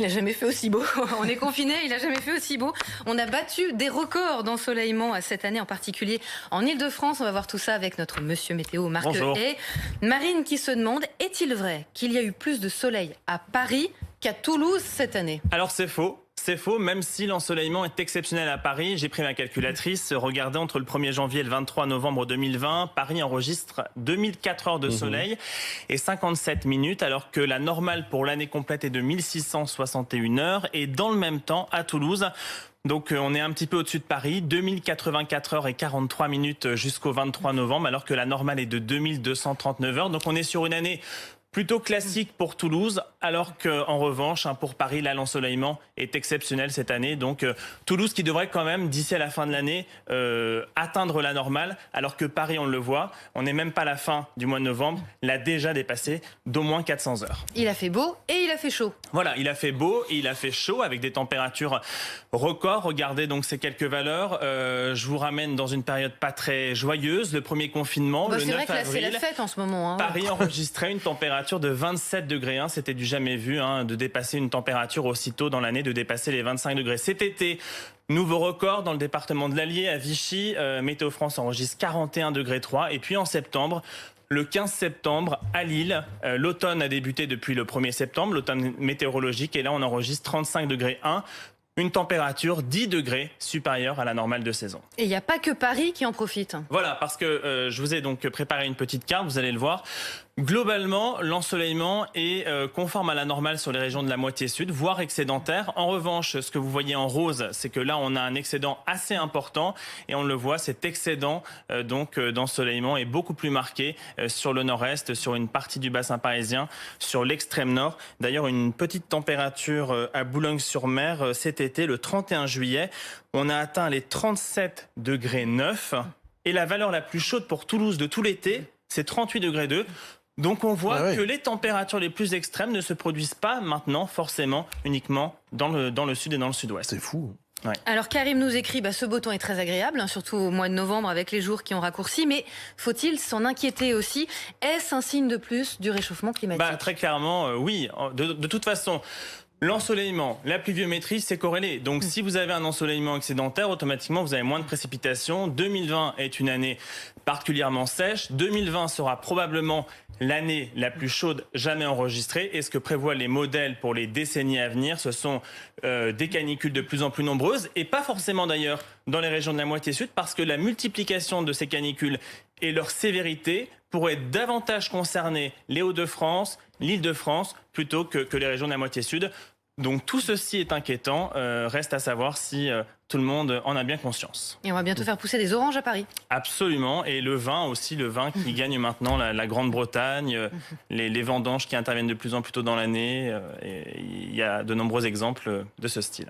Il n'a jamais fait aussi beau. On est confiné, il n'a jamais fait aussi beau. On a battu des records d'ensoleillement cette année, en particulier en Ile-de-France. On va voir tout ça avec notre monsieur météo, Marc Hay. Marine qui se demande, est-il vrai qu'il y a eu plus de soleil à Paris qu'à Toulouse cette année? Alors c'est faux. C'est faux, même si l'ensoleillement est exceptionnel à Paris. J'ai pris ma calculatrice, regardez, entre le 1er janvier et le 23 novembre 2020, Paris enregistre 2004 heures de soleil et 57 minutes, alors que la normale pour l'année complète est de 1661 heures. Et dans le même temps, à Toulouse, donc on est un petit peu au-dessus de Paris, 2084 heures et 43 minutes jusqu'au 23 novembre, alors que la normale est de 2239 heures. Donc on est sur une année plutôt classique pour Toulouse, alors qu'en revanche, pour Paris, là, l'ensoleillement est exceptionnel cette année. Donc Toulouse qui devrait quand même, d'ici à la fin de l'année, atteindre la normale, alors que Paris, on le voit, on n'est même pas à la fin du mois de novembre, l'a déjà dépassé d'au moins 400 heures. Il a fait beau et il a fait chaud. Voilà, il a fait beau et il a fait chaud avec des températures records. Regardez donc ces quelques valeurs. Je vous ramène dans une période pas très joyeuse, le premier confinement, le 9 avril. C'est vrai que là, c'est la fête en ce moment. Paris enregistrait une température de 27 degrés 1, c'était du jamais vu de dépasser une température aussitôt dans l'année, de dépasser les 25 degrés. Cet été, nouveau record dans le département de l'Allier, à Vichy, Météo France enregistre 41 degrés 3. Et puis en septembre, le 15 septembre, à Lille, l'automne a débuté depuis le 1er septembre, l'automne météorologique, et là on enregistre 35 degrés 1. Une température 10 degrés supérieure à la normale de saison. Et il n'y a pas que Paris qui en profite. Voilà, parce que je vous ai donc préparé une petite carte, vous allez le voir. Globalement, l'ensoleillement est conforme à la normale sur les régions de la moitié sud, voire excédentaire. En revanche, ce que vous voyez en rose, c'est que là, on a un excédent assez important. Et on le voit, cet excédent d'ensoleillement est beaucoup plus marqué sur le nord-est, sur une partie du bassin parisien, sur l'extrême nord. D'ailleurs, une petite température à Boulogne-sur-Mer cet été, le 31 juillet, on a atteint les 37 degrés 9. Et la valeur la plus chaude pour Toulouse de tout l'été, c'est 38 degrés 2. Donc on voit que les températures les plus extrêmes ne se produisent pas maintenant forcément uniquement dans le sud et dans le sud-ouest. C'est fou. Ouais. Alors Karim nous écrit, ce beau temps est très agréable, surtout au mois de novembre avec les jours qui ont raccourci, mais faut-il s'en inquiéter aussi? Est-ce un signe de plus du réchauffement climatique? Très clairement, oui. De toute façon, l'ensoleillement, la pluviométrie, c'est corrélé. Donc si vous avez un ensoleillement excédentaire, automatiquement vous avez moins de précipitations. 2020 est une année particulièrement sèche. 2020 sera probablement l'année la plus chaude jamais enregistrée. Et ce que prévoient les modèles pour les décennies à venir, ce sont des canicules de plus en plus nombreuses. Et pas forcément d'ailleurs dans les régions de la moitié sud, parce que la multiplication de ces canicules et leur sévérité pourrait davantage concerner les Hauts-de-France, l'Île-de-France, plutôt que les régions de la moitié sud. Donc tout ceci est inquiétant. Reste à savoir si tout le monde en a bien conscience. Et on va bientôt faire pousser des oranges à Paris. Absolument. Et le vin aussi, le vin qui gagne maintenant la Grande-Bretagne, les vendanges qui interviennent de plus en plus tôt dans l'année. Il y a de nombreux exemples de ce style.